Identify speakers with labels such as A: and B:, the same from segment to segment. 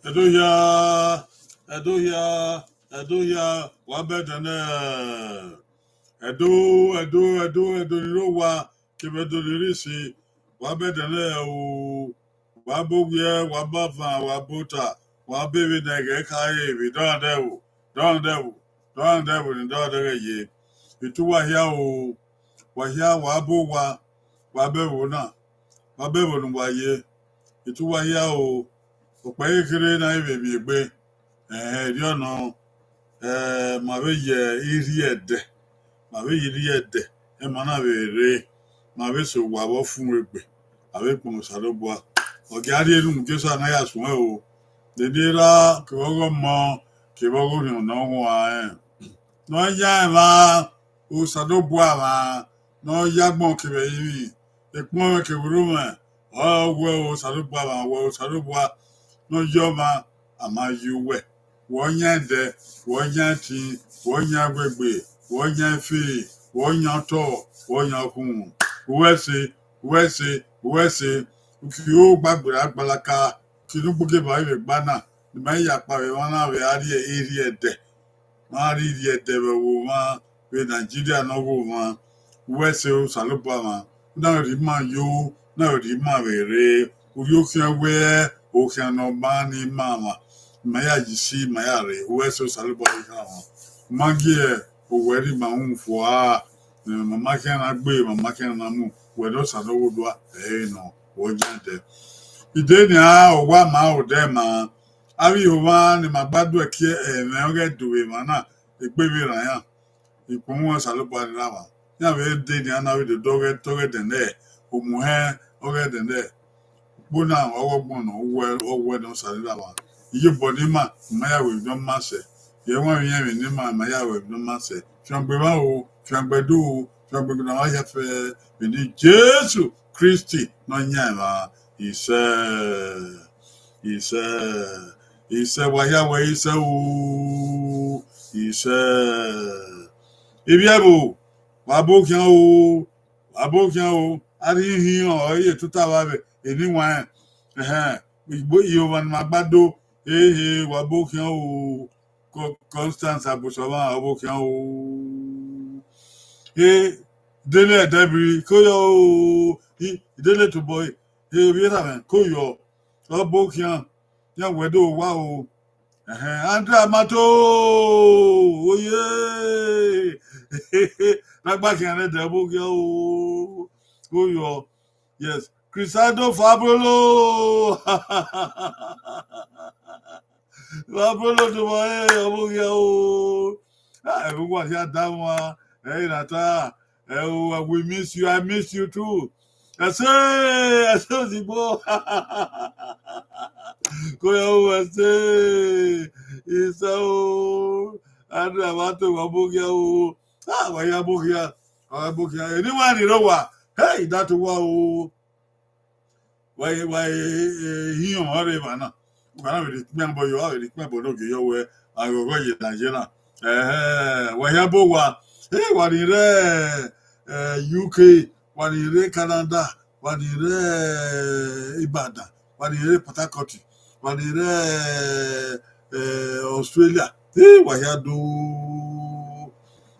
A: Edoya, Edoya, Wabedane, Edo, Rowa, Kivedorisi, Wabedane, Wabogia, Wabava, Wabota, Wababy Nagakai, we don't devil, and daughter ye. Itu Wahia, Wabo, Wabewona, Wabewon, Waye, Itu Wahia. Okpaye kere na ibebi egbe ri ona ma be ye iri ede e ma na be re ma be so wa bo fun egbe abe pon saro boa oge ari eru mu jesu na ya sun o de dira ke ogo mo ke bogo ni ona wo no ya ma o saro boa ma no ya gbon ke be yi e pon ke buru ma o wo saro boa ma wo saro boa no yoma amayuwe wonya de wonya ti wonya gbegbe wonya fi wonya to wonya kun wese ki o gbagbara agbalaka kinugboge ba ibe gbana ni ma ya pa we wana we ari eri ede ma ri ri ede wo ma we Nigeria no wo ma wese o saloba ma na ri ma yo na ri ma we re uri o ki we Oceano Bani Mama, Maya Gisi, Mayare, Wesso Salibari, Magie, or wedding my own for Mamma can agree, Mamma can Namu, where those are no do, no, or gentle. He did now, 1 mile there, man. I will one in my bad work here and I'll get to him, Anna, the baby I am. He promotes Salibari Lava. Now, we did the Anna with the dog, together than there, who mohair, or than there. Bona owo don salila wa iye body ma maya we don ma se ye won yen ni ma maya we don ma se fiangbe ba o fiangbe do fiangbe na wa ya fe ni Jesus Christi no nya la ise wa ya we ise o ise ibiabo wa bo kian o ari hin o ye tuta wa be anyone igbo yovan magbado wabokian o Constance Abusoba wabokian o dele debri koyo dele to boy biera men koyo wabokian ya wedo wa o Andra Mato oye nagbakian de wabokian o koyo yes Crisado Fabolo Fabolo to my Omogia. Everyone here down. Hey Nata. We miss you. I miss you too. I say the boy. Go I say it's so and I want to Omogia. Why Omogia? Omogia. Anyone you know what? Hey, that wow. Why he on hurry man? Kana we remember you are remember no ge yo we agogo ye Nigeria. Why abowa? Hey, what in UK, what in Canada, what in Ibota, what in Port Harcourt, what in Australia. Hey, why do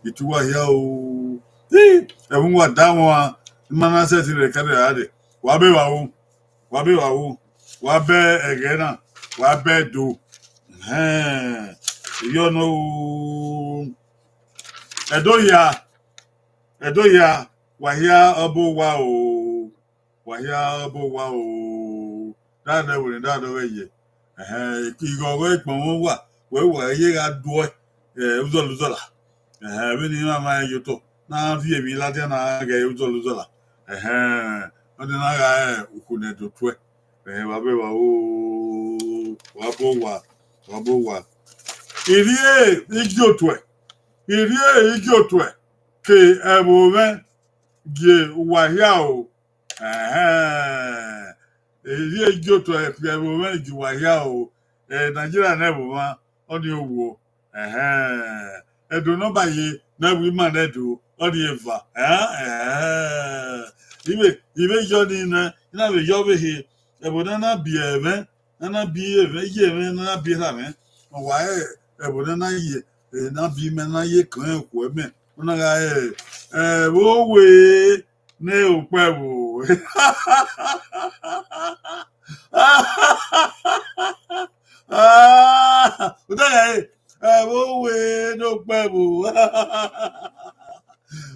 A: it wa here o. Hey, everyone wa down one man set in the carry wabe egena wabe do you know edoya wahia obo wa that we ye igo we pon wa we ye ga do uzola we ni ma yoto na vie mi la na ga uzola ọdị na-agha ukwu do twe wabewa o wabowa irie igi otwe ke ebome gie wahia o irie igi otwe ke ebome gie wahia o Nigeria na eboma ọdị owo edo no baye na wi man edo ọdị eva Ibe Johnny na be job he. Ebona na bieve na bi ye me na bi ra me wa ebo na ye na bi me na ye kan ko me na ga wo we ne o pe wo udaga wo we no pe wo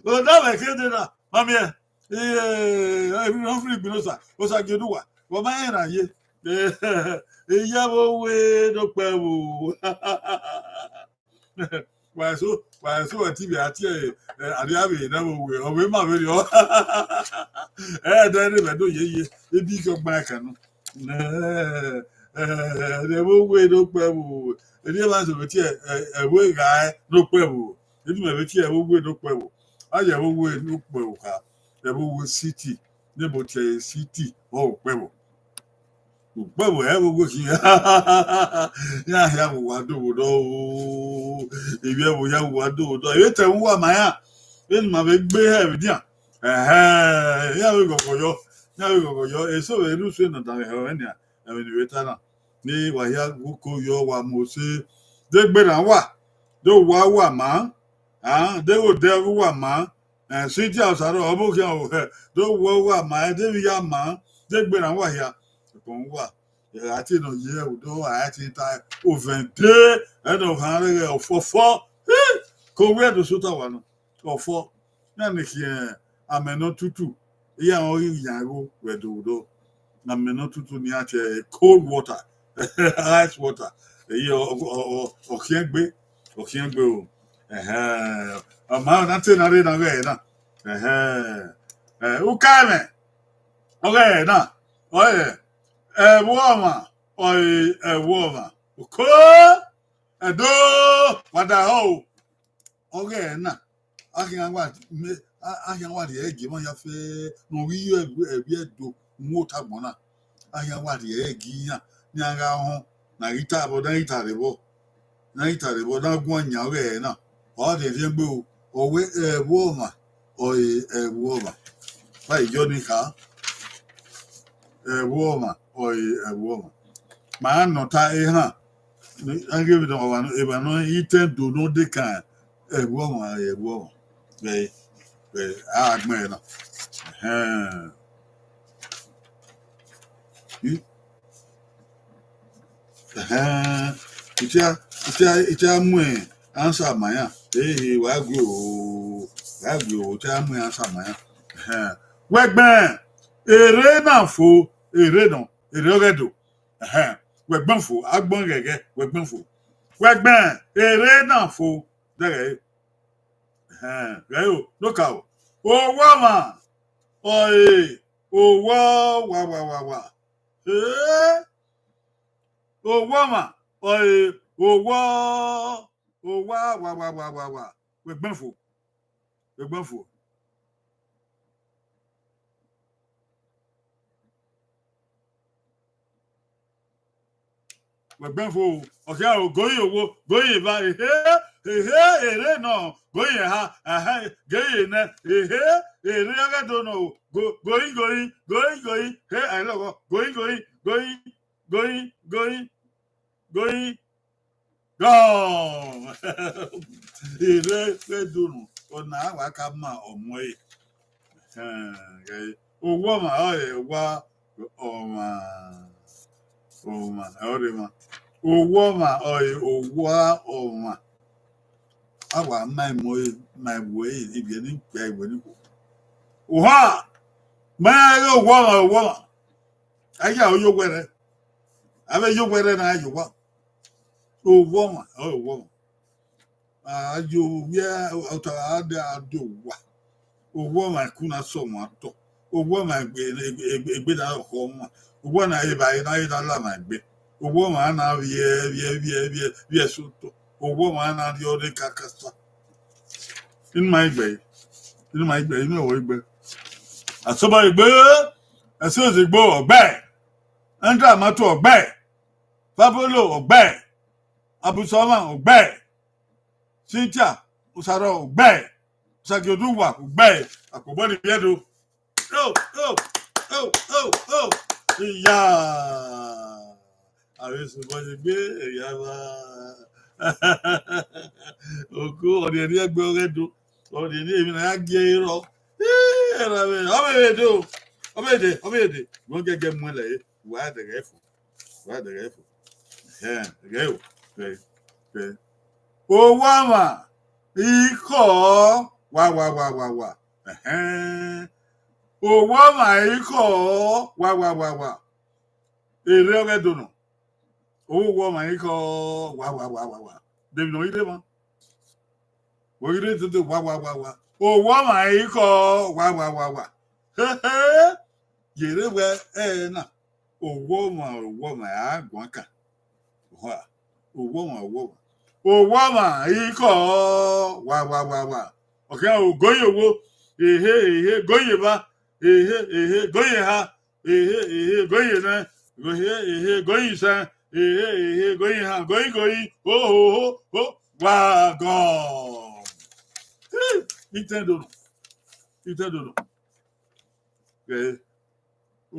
A: o da me kede na mami no free binosa o sa geduwa wo ma na ye iya wo we no pe wo wàásù tv àti àríyáwó náà wò wé ọwé má wé yọ ẹẹdẹrẹ bẹdọ yeye ebi kọ gbọn ẹkànnù ẹwọ wé ló pẹ wò ẹni ẹ máa sọrọ tí ẹwọ ìhà ẹ ló pẹ wò ẹni mọ ẹbí tí ẹwọ wé ló pẹ wò ayẹ ẹwọ wé ló pẹ wò ká ẹwọ wé city níbo tí ẹ city wọn ò pẹ wò gbogbo ẹ gbogbo kì í yá ya wò wá dòwò dọ ooo èmi ẹ wò ya wò wá dòwò dọ èmi tẹ ń wà máyà ẹni màá fi gbé ẹbí díà yàwé gọgọ yọ èso ìlú sùn nàdà ẹhọ ẹnìà ẹmí nìwé tánà ní wàhíà kó yọ wà mọ sí dégbèrè wà dó wà má déwò dẹrù wà má sídìí àwòsàrò ọmọ kí wọn dó wà má débi yà má dégbèrè wà yà. Wa àti no ye udo àti ta ovente eno hanre ofofo ko we do sota wa no ofo na ne ki ameno tutu iya o yango we do udo na ameno tutu ni ati cold water ice water o kiengbe o ama na te na re na we na u kame okay na oye woman oi woman ko edo wada ho oge na ahia wa de egi mo ya fe no wi ebi edo mu ta gbona ahia wa de egi ya ni aga ho na ita bo na gwan nya we na o de fi gbe o we woman oi woman vai joni ka woman woman ma nọta ihe a agịbido ọwa ebe anọ ite do no dị ka woman agba na itia mwe ansa maya wagwe o tia mwe ansa maya wegbe ere na fo ere no eredo wegbanfo agbon gege wegbanfo wegban ere na fo dere gayo loka o wama oi o wa o wama oi o wa wegbanfo wegbanfo okay o goyin owo goyin ba ere no goyin ha goyin na ere agado no goyin I love goyin go ere pedunu ona wa ka ma omo e owo ma Omwan, ọrịma. Owó ma ọma. Awa my way ibi ni pe iwe ni ko. Oha! Ma owó ma. Aya o yo were. Abe yo were na ayo wa. Owó ma. Ayo ya ota ado wa. Owó ma kuna so mo ato. Owó ma egbe da ko mo. Ugbo na iba ina la ma gbe ugbo ma na wie soto ugbo ma na ri ore kakasa in my gbe inu o gbe asoba gbe aso zigbo ogbe andra mato ogbe fabolo ogbe abusoma ogbe Cynthia usaro ogbe usagioduwa ogbe akobo ni biedo oh yeah Avec ce bon bébé, il y a au cours, on est rien que au redo. On est rien que au redo. Obede. Wọ́n gẹ́gẹ́ mú ẹlẹ́ wà á dẹ̀gẹ́ fún. Owó àmà ikọ̀ wà. Owó àmà ikọ̀ wà. Èrè ọ̀rẹ́ dùnú. Owó àmà ikọ̀ wà. Dèbí náà ilé wọn. Orílẹ̀ èdè wà. Owó àmà ikọ̀ wà. Yèrè wẹ náà. Owó àmà àgbọ̀n kà. Owó àmà ikọ̀ wà. Ọ̀kẹ́ ògóyè owó. Ehe góyè bá. Ehe góyè ha. Ehe góyè náà. Ehe góyè sẹ́. Ehe góyè ha. Góyè. Ho. Wagọ̀. Ìtẹ́dọ̀nù.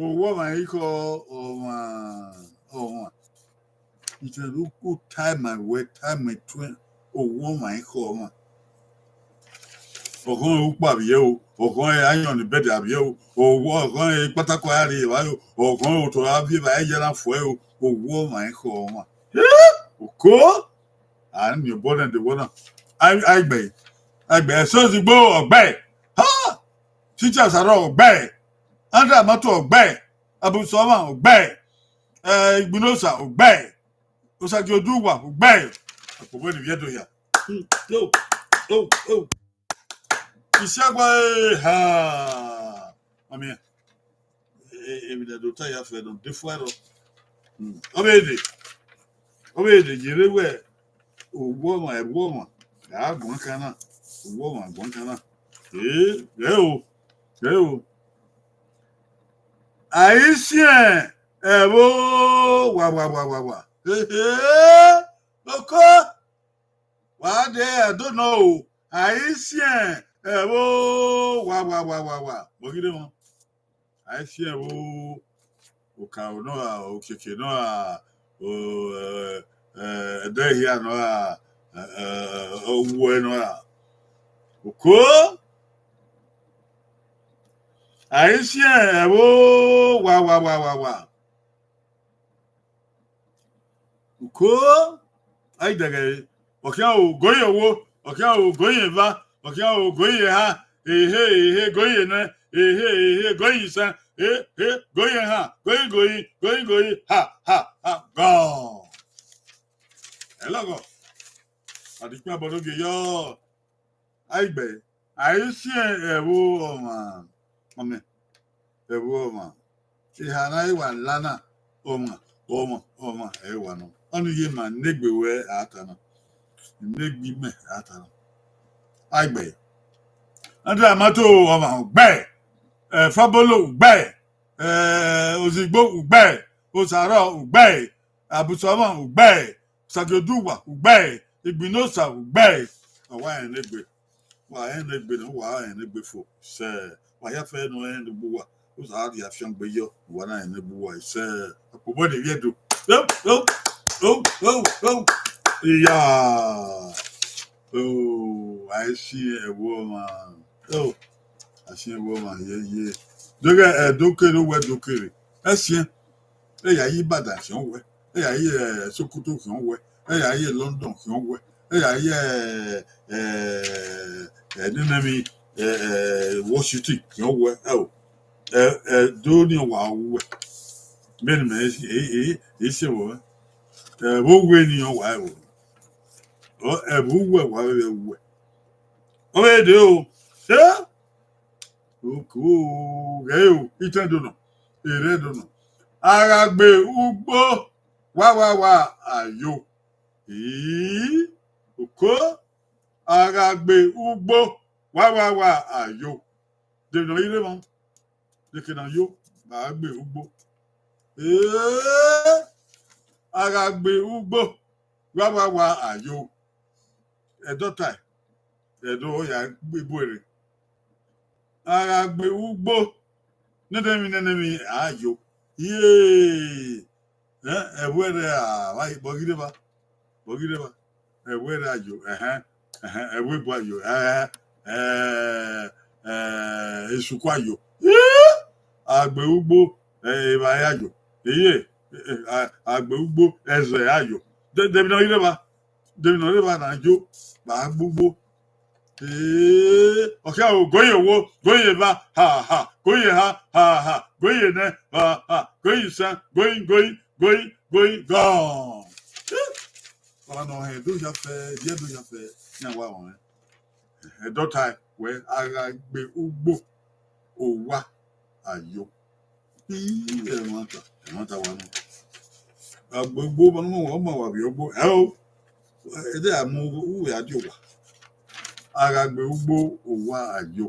A: Owó àmà ikọ̀ ọ̀wọ̀n. Ìtẹ́dọ̀kú time twin. Owó àmà ikọ̀ ọ̀wọ̀n. Ọ̀kan òkú àbíyẹ́ o, ọ̀kan ayọ̀ ní bẹ́ẹ̀dì àbíyẹ́ o, ọ̀kan pátákó ayáre ìwáyò, ọ̀kan òtò àbíyẹ́ ayélujára fọ́ ẹ o, owó ọmọ ẹ̀kọ́ ọmọ. Òkó à ń yọ̀ bọ́dẹ̀ ǹdẹ̀ wọ́n náà. Àgbẹ̀ ẹ̀sọ́ ti gbó ọ̀gbẹ́ tíjà sàrọ̀ ọ̀gbẹ́ andra mọ́tò ọ̀gbẹ́ abùsọ̀mọ̀ ọ̀gbẹ́ ìgbìnọ́sà ọ̀gbẹ́ òsàkì ojúwà ọ̀gbẹ́ àpòbọ̀ ìdìbò yà. Ishagwa ha ami ebi da dota ya fe don defuaro obede jere we owo ma ga gun kana owo ma gun kana o aisien ebo wa oko wa de I don't know aisien Ẹ̀wọ́ wà. Bọ̀gídé wọn. Àìsí ẹ̀wọ́ òkà náà, òkèkè náà, ẹ̀dọ́ ìhìá náà, owó ẹ̀ náà. Òkó. Àìsí ẹ̀wọ́ wà. Òkó. Àìdẹ̀gẹ̀ ọ̀kẹ́ ògóyè owó, ọ̀kẹ́ ògóyè bá. Ọ̀kẹ́ ògóyè ha, ehe góyè náà, ehe góyè sá, góyè ha, góyè, ha, gọ́ọ̀. Ẹ lọ́gọ̀, àdìpín àbọ̀dógè yọ àìgbẹ̀, àìsí ẹ̀wọ̀ ọ̀mà, ìhà náà ìwà lánà ọ̀mà ẹ̀wà nọ. Ọ̀nù yé mà négbèwé àtànà, négbìmẹ̀ àtànà. Àgbẹ̀ andra mato ọmọ ọgbẹ fabolo ọgbẹ ozigbo ọgbẹ osaro ọgbẹ abusọmọ ọgbẹ sagoduwa ọgbẹ igbinosa ọgbẹ ọwọ ẹnẹgbẹ ní wà ẹnẹgbẹ fò ṣe wàyàfẹ ẹnu ẹnẹgbẹ wà osàárì àfihàngbẹ yọ wà náà ẹnẹgbẹ wà ṣe àpòbọ ní yẹdo ìyá. I see a woman. I see a woman. Yeah. Dokere we dokere. Ẹsìn. Ẹ̀yà yí Ìbàdàn kì í wẹ̀. Ẹ̀yà yí Sokoto kì í wẹ̀. Ẹ̀yà yí London kì í wẹ̀. Ẹ̀yà yí nínú Washington kì í wẹ̀. Dóní wà wẹ̀. Bẹ́ẹ̀ni èyí ṣe wọ̀. Wọ́n wé ènìyàn wà wọ̀. Ẹ̀bù wẹ̀ wà wẹ̀. Obede o. Ṣé? Òkú rẹ̀ o. Ìtẹ́dùnà. Èrè dùnà. Aragbe ugbó. Wà àyò. Òkó. Aragbe ugbó. Wà àyò. Dènà ilé mọ́. Dèkènà yó. Aragbe ugbó. Aragbe ugbó. Wà àyò. Ẹ̀dọ́ta ẹ̀dọ́ ya gbégbó rẹ̀. Aragbe ugbó. Nẹ́nẹ́mi àyò. Yéé. Ewere why bogideba ewere ayo ewebu ayo esukwu ayo agbe ugbo eba ayo eye agbe ugbo eze ayo debino na jo ba gbugbo okay o goye ba ha goye ha goye ne ha goye san going gone. Ọ̀nà ẹ̀dọ́ yàfẹ́ díẹ̀dọ́ yàfẹ́ ní àwa ọ̀rẹ́ ẹ̀dọ́ta wẹ́ ara gbé ugbó òwà àyò ẹ̀wọ̀n ta wà nù. Àgbègbó ọmọ wà bí ọgbó ẹ̀ o ẹ̀dẹ́ àmú wúwẹ̀ àjò wà. Ara gbé ugbó òwà àyò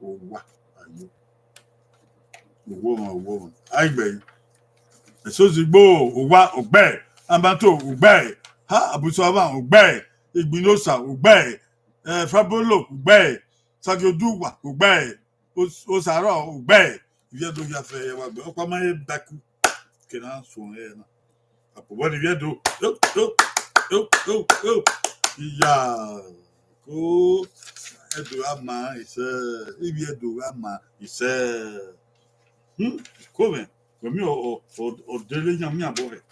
A: òwà àyò òwò wọn àìgbẹ̀yìn. Èsòsìgbò òwà ògbẹ́ ambato ògbẹ́ ha àbùsọ̀wà ògbẹ́ ìgbìnọ́sà ògbẹ́ fábólò ògbẹ́ sàgédùwà ògbẹ́ òsàrọ̀ ògbẹ́ ìyẹ́dọ̀ yàfẹ́ ẹ̀wà gbẹ́ ọ̀pá máa ń dákú kìnnà sùn ẹ̀ náà àpòbọ́ ni ìyẹ́dọ̀ ìyá kó ẹ̀dọ̀ àmà ìṣẹ́ ibi ẹ̀dọ̀ àmà ìṣẹ́ kọ́mẹ̀ kọ́mí ọ̀dẹ́lẹ̀ yàmí àbọ̀ rẹ̀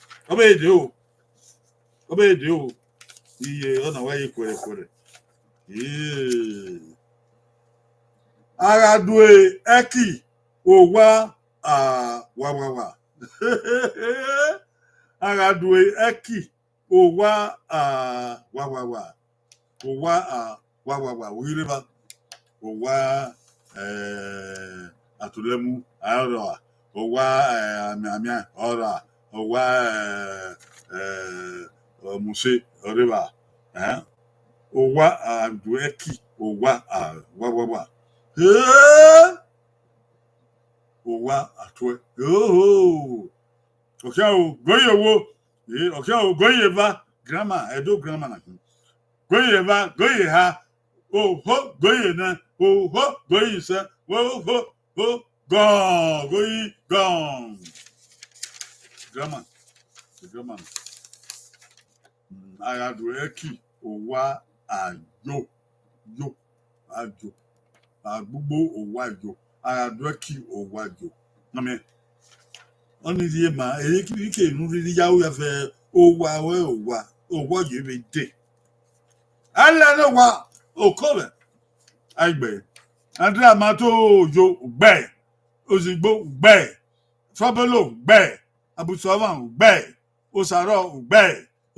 A: ọbẹ̀ èdè o iye ọ̀nà wáyé kwẹ̀rẹ̀kwẹ̀rẹ̀ aradue eki òwà wàwàwà aradue eki òwà wàwàwà òwà wàwàwà òyìnbá òwà àtúlẹ̀mú àárọ̀ òwà àmì ọ̀rọ̀ òwà mùsè ọ̀rẹ́bà òwà àdùẹ́kì òwà wàwàwà òwà àtúẹ̀ ọ̀kẹ́ o gọ́yẹ̀ wo ọ̀kẹ́ o gọ́yẹ̀ bá gírámà ẹ̀dọ́ gírámà nà kí gọ́yẹ̀ bá gọ́yẹ̀ ha òhó gọ́yẹ̀ náà òhó gọ́yẹ̀ sẹ́ òhó gọ́n gọ́yẹ̀ gọ́n gírámà aradùẹ́kì òwà àjò àgbúgbó òwà àjò aradùẹ́kì òwà àjò nàmẹ́ ọ̀nà ìdíyẹ mà èyí kì í nù rí yáwó yàfẹ́ òwà òwà yìí bẹ dé alẹ́ ní wa òkọ́ rẹ̀ àgbẹ̀ adé àmàtó òjò gbẹ̀ òsìgbò gbẹ̀ fábẹ́lò gbẹ̀ àbùsọ̀wà gbẹ̀ òsàrọ̀ gbẹ̀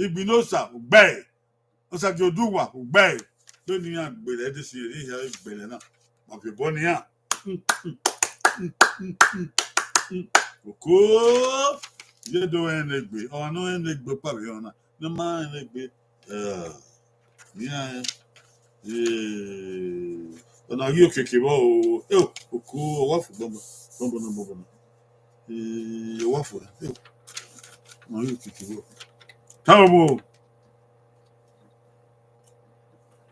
A: ìgbìnọ́sà gbẹ̀ òsàjòdùwà gbẹ̀ lónìí àgbèrè ẹdí sí èyí ìyá ìgbèrè náà ọ̀fìbọ́ ni à òkó yẹ́dọ̀ ẹnẹgbẹ̀ ọ̀nà ẹnẹgbẹ̀ pàbí ọ̀nà ní máa ẹnẹgbẹ̀ ní ọ̀nà yóò kéèké bọ́ òkú ọwọ́fù gbọ́nbọ̀nà ọwọ́fù rẹ̀ ọ̀nà yóò kéèké bọ́ táwọn bò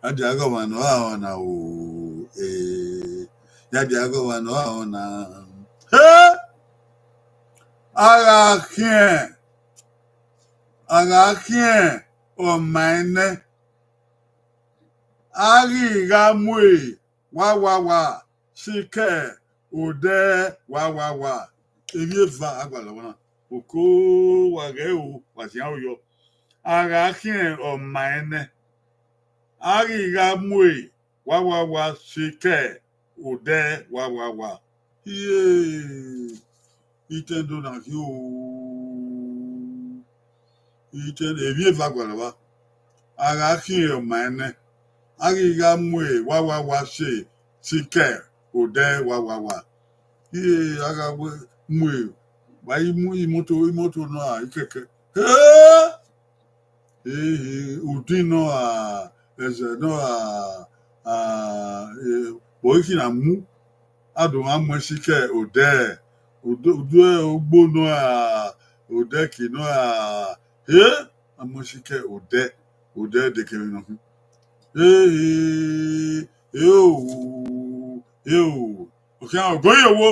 A: Yadi agọvanọ ahụ na yadi agọvanọ ahụ na agha kien ọmaine aghigamue wawawa shike ode wawawa erieva agbalọwana oko wageu wasiaoyo agha kien ọmaine aghigamue wawawa shike ode wawawa iye itendo na ki o itendo erieva agbalọwa agha kien ọmaine aghigamue wawawa shike ode wawawa iye aghamue bayi mu imoto no a ikeke udin no a eze no a boiki na mu adùn amọ̀síkẹ òdẹ ògbó no a òdẹ kì no a amọ̀síkẹ òdẹ dèkèrè nà fún òkè àwọn góyè wo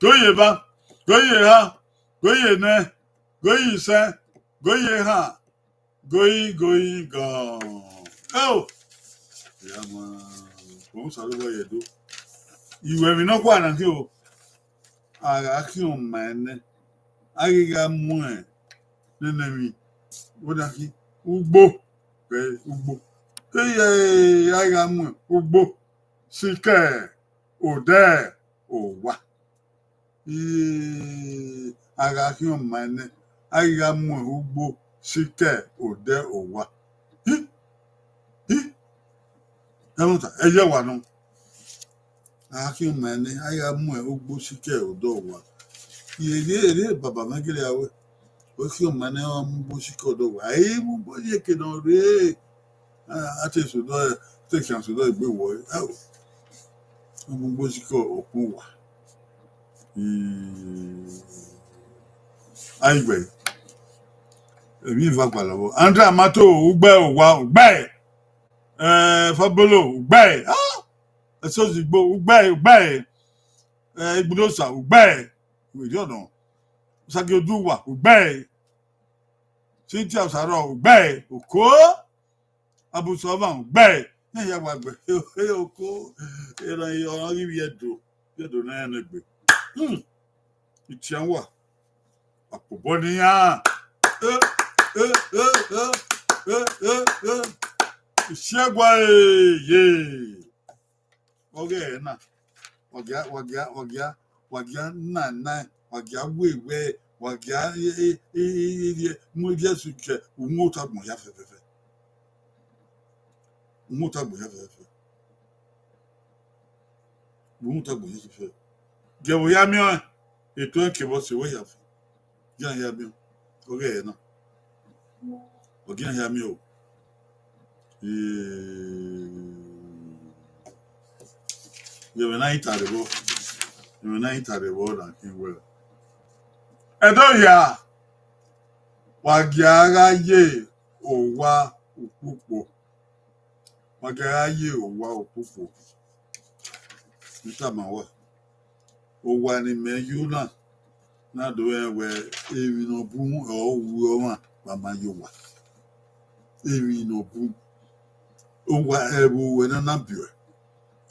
A: góyè bá góyè ha góyè nẹ Going, sir. Going, huh? Going, gone. Oh, yeah, man. What's all over you do? You have no one until I action, man. I got more. Nenemi. What are he? Ugbo. Ugbo. Hey, I got more. Ugbo. Sike. Ode. Owa. I got him, man. I got more. Ugbo. Sike. Ode. Owa. Hi. Eye wa no. Aki mane aya mu e ogbo sike odo wa. Ere baba magere awe. O ki o mane o mu bo sike odo wa. Ai mu bo ye ke no re. Ate so do te kan so do egbe wo. O mu bo sike okun wa. Ai gbe. Emi va gba lowo. Andra Mato ugbe owa ugbe. Fabolo ugbe. So zigbo ugbe. Igbudosa ugbe. We don't know. Sagioduwa ugbe. Cynthia Osaro ugbe. Oko. Abusova ugbe. Ya wa gbe. Oko. Era yo ri yedo. Yedo na ya negbe. Itianwa. Apobo ni ya. Isiagwa ye. Oghe na. Wagia na wagia wewe wagia mo dia suke umota mo ya fefe umota mo ya fefe umota mo ya fefe je wo ya mi o eto nke bo se wo ya fe ya mi oge na oge ya mi o ye na itarebo na kinwe edo ya wagiara ye owa opupo wagiara ye owa opupo nta wa owa ni me yuna na do ewe eri no bu o wu o ma mama yowa eri no bu owa ebu we na biwe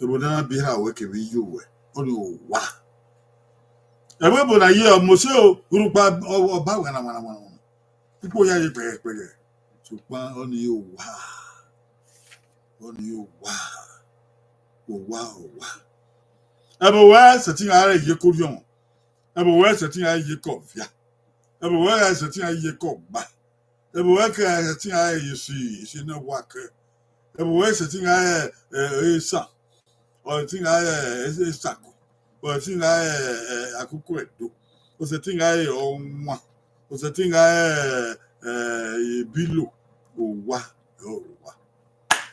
A: ebo na bi ha we ke bi yowe o ni owa ebe bụ na ihe ọmụsị urukpa ọba wana tupu ya yi pẹ̀rẹ̀pẹ̀rẹ̀ ṣùgbọ́n ọ ní òwà ebe wee sẹ̀tí ara iye kórí ọ̀hún ebe wee sẹ̀tí ara iye kọ̀ fíà ebe wee sẹ̀tí ara iye kọ̀ gbà ebe wee kẹ́ sẹ̀tí ara iye sí náà wà kẹ́ ebe wee sẹ̀tí ara ẹ̀ẹ́sà ọ̀sẹ̀tí ara ẹ̀ẹ́sàkọ̀ ọ̀sẹ̀tí ara àkókò ẹ̀dọ́ ọ̀sẹ̀tí ara ọ̀nwà ọ̀sẹ̀tí ara bílò òwà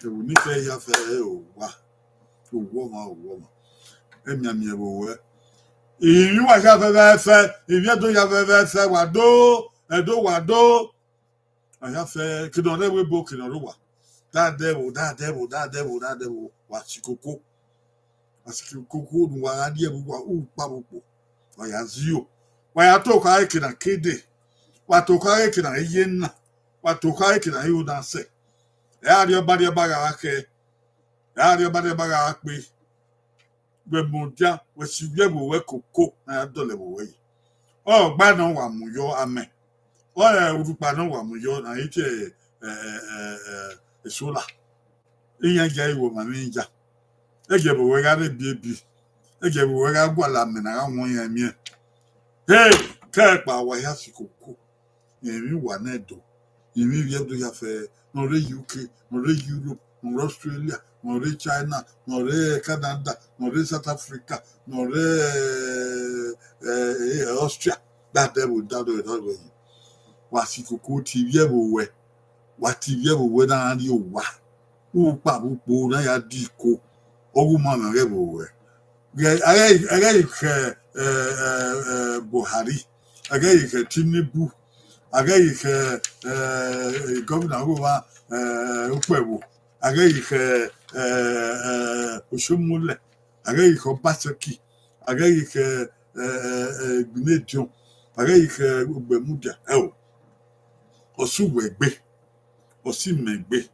A: ewu nífẹ̀ẹ́ ya fẹ́ òwà ma ẹ̀mí àmì ẹ̀wọ̀ wẹ́ ìyìn wà ya fẹ́ ìyìn ẹ̀dọ́ ya fẹ́ wà dó àyà fẹ́ kìnà rẹ̀ wé bo kìnà rẹ̀ wà dáadẹ́wò wà sí kókó nu wà á díẹ̀ wà ó pa púpọ̀ wà yà zíò wà yà tó kọ́ ayé kìnà kéde wà tó kọ́ ayé kìnà iye nà wà tó kọ́ ayé kìnà iye nà sẹ̀ ẹ̀ àdìọ́ bá gà kẹ́ ẹ̀ àdìọ́ bá gà pé gbẹmọdíà wẹsì gbẹmọ wẹ kókó náà dọlẹ wọ wẹyì ọgbà náà wà mú yọ amẹ ọyẹ olùpà náà wà mú yọ náà yìí tẹ èsòlà ìyẹn jẹ ìwọ màmí ń jà ẹjẹ bọ wẹ gàdé bíébí ẹjẹ bọ wẹ gà gbọlà mẹ náà wọn yẹn miẹ kẹẹpà wà yà sí kókó yẹmí wà náà dọ yẹmí yẹ dọ yà fẹ nọrẹ UK nọrẹ Europe nọrẹ Australia nọrẹ China nọrẹ Canada nọrẹ South Africa nọrẹ Austria dáadáa yìí wà sí kókó tìbí ẹ bò wẹ wà tìbí ẹ bò wẹ náà ní òwà wò pa àbúkpò náà yà dì kó ọwọ́ mọ̀nà rẹ bò wẹ ẹgẹ yìí kẹ Buhari ẹgẹ yìí kẹ Tinubu ẹgẹ yìí kẹ gómìnà wà Ukpewo ẹgẹ yìí kẹ Oshiomhole ẹgẹ yìí kẹ Obaseki ẹgẹ yìí kẹ Gbinedion Pare que Bemudia, oh, Osuwegbe, Osimegbe.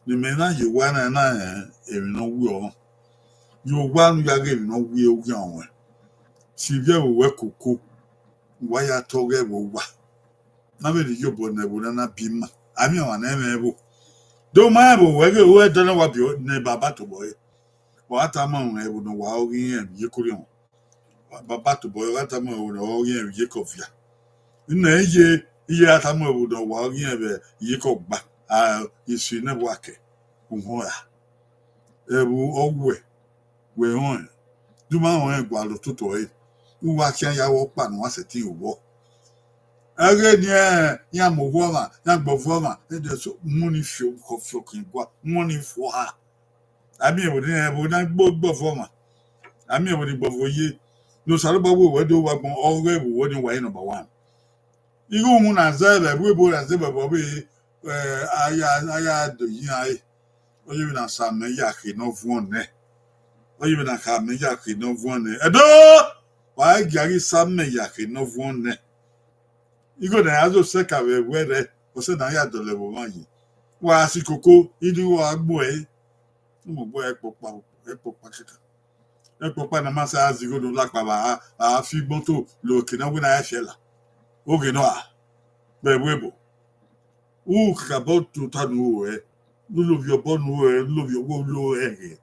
A: The men you want and I, no will. You one yagin no will go. Sivia will work cook. Why I told her, na me you born never na bim. I mean, one name. Don't mind whether don't know what you never battle boy. What am I able to wow in Yukurion? Babato boy, what am I with all in Yakovia? Nay, ye at a move with a wow in Yakoba. You see never wake. Umhoya. Ebu Oghe, we on. Do my own gualo tutoy. Who watch ya walk pan once a tea walk. Again, yeah, Movoma, young Bovoma, and there's money show of fucking money for her. I mean, we didn't have both Bovoma. I mean, with the Bovoye. No Sarababu, where do what already wouldn't way number one. You go on and say, we both as ever, Bobby. I had the Yai, or even a Sam Yaki, no one, or even a Kameyaki, no one. Ado! Why, Gary Sam Yaki, no one. You go there, as a second, where they was an ayat the level one. Why, see Coco, you do a boy. No boy, Papa na masa azigo do lak baba a fi bonto lo kina wina ya shela oge no a be webo u ka botu tanu e lulu vio bonu e lulu vio wo lo e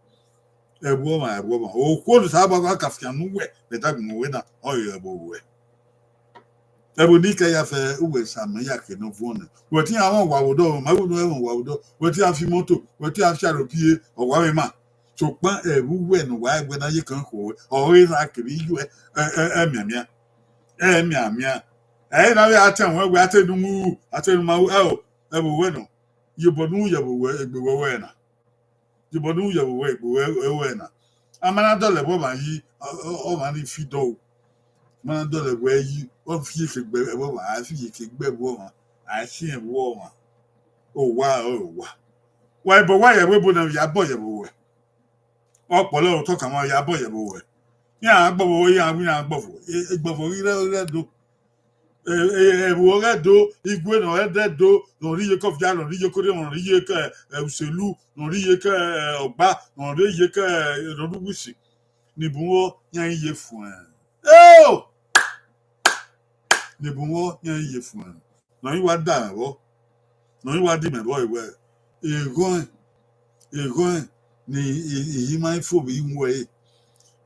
A: e bo ma o ko do sa ba ka fi anu we be ta mo we na o ye bo we e bo ni ka ya fe u we sa me ya ke no fone wo ti awon wa wo do ma wo do e won wa wo do wo ti a fi moto wo ti a fi aropie o wa we ma so pa ewu no wa egbe na ye kan ko o ri ra kiri yu miamia miamia na we aten we atenu mu atenu ma e bo we no ye bonu ye bo we egbe we na ye bonu ye bo we egbe we na amana dole bo ma yi o ma ni fi do mana dole we yi o fi ke gbe e bo ma a fi ke gbe bo ma a si e bo ma o wa bo wa ye we bo na ya bo ye bo we ọpọlọ tó kàn wọn ya bọ yẹbọ wẹ ní àgbọwọ yẹ àwọn àgbọfọ ìgbọfọ rẹ do ẹwọ rẹ do igwe nà rẹ do lórí yẹ kọfíà lórí yẹ kórè lórí yẹ kẹ òṣèlú lórí yẹ kẹ ọgbà lórí yẹ kẹ lọdúnwìsì nìbùwọ yẹn yẹ fún ẹ nìbùwọ yẹn yẹ fún ẹ lọyìn wá dà mẹbọ lọyìn wá dì mẹbọ ìwẹ ègún ni èyí máa ń fò mí mú ẹ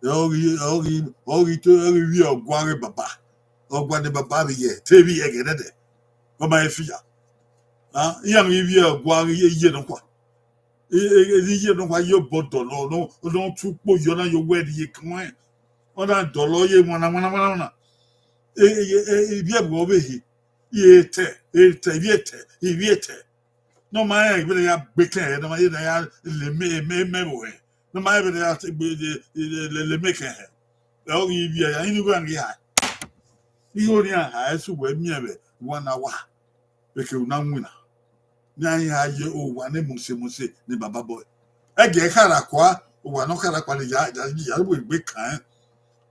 A: ọrí tó rí ọgbọ́n bàbá ọgbọ́n ní bàbá mi yẹ tẹ́bí yẹ gẹ́dẹ́dẹ́ wọ́n máa ń fìyà ìyá mi rí ọgbọ́n yẹ nùkwá yẹ nùkwá yóò bọ̀ dọ̀lọ́ ọ̀nà tún pò yọ náà yóò wẹ́ ẹ̀dí yẹ kàn wọ́n ọ̀nà dọ̀lọ́ yẹ wọ́nà ibi ẹ̀bùn ọbẹ̀ yìí ibi ẹ̀tẹ̀ no my really a big head, no my me no my really a le make head. Oh, you are in the grand guy. You only has to wear me 1 hour. Because now winner. Now you have your own one muse, the Baba boy. I get Harakwa, or one of Harakwa, the with big kind.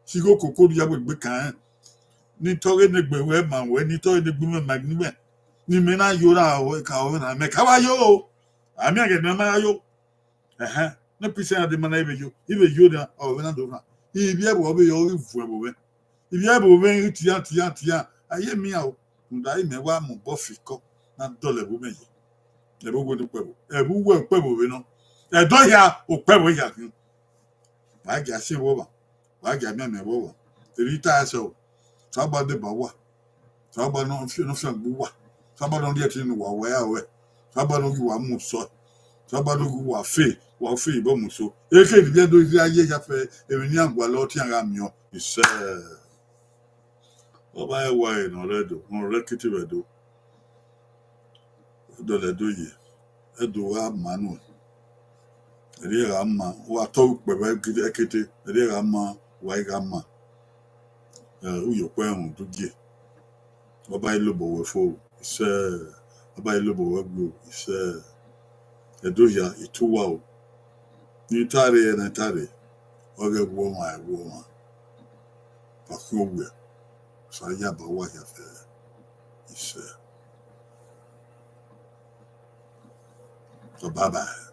A: She go cocoa with big kind. Nito in the Bewman, when you told the woman magnificent. Ni mena yora o ka o na me ka wa yo ami age na ma yo na pisa de mana ibe yo na o na do na ibi e bo be yo ifu e bo be ibi e bo be tia aye mi a o nda ime wa mo bo fiko na dole bo me yi e bo go do pe bo e bu we pe bo be no e do ya o pe bo ya kin wa ga se wo ba wa ga me wo wo ri ta so so ba de ba wa so ba no fi bu wa somebody on the tin wa we somebody wa mu so somebody wa fe bo mu so e ke di do ri aye ya fe e ni agwa lo ti ara mi o ise o ba e wa e no redo on rekiti redo do le do ye e do wa manu ri ra ma wa to pe ba ekete ri ra ma wa ga ma u yo pe un do je o ba ilo bo we fo ise ọba ilobo wegbo ise edoya ituwa o n'itare ya n'itare oge gbuo ma pakogwe So yeah, but what you feel is so bye bye.